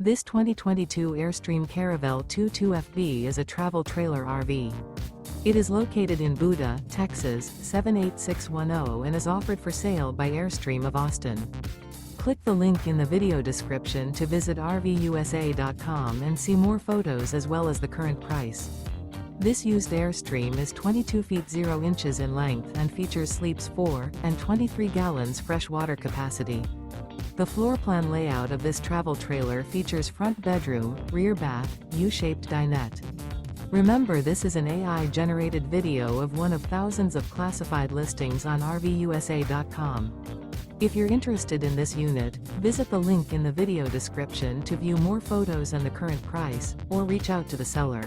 This 2022 Airstream Caravel 22FB is a travel trailer RV. It is located in Buda, Texas, 78610 and is offered for sale by Airstream of Austin. Click the link in the video description to visit RVUSA.com and see more photos as well as the current price. This used Airstream is 22 feet 0 inches in length and features sleeps 4 and 23 gallons fresh water capacity. The floor plan layout of this travel trailer features front bedroom, rear bath, U-shaped dinette. Remember, this is an AI-generated video of one of thousands of classified listings on RVUSA.com. If you're interested in this unit, visit the link in the video description to view more photos and the current price, or reach out to the seller.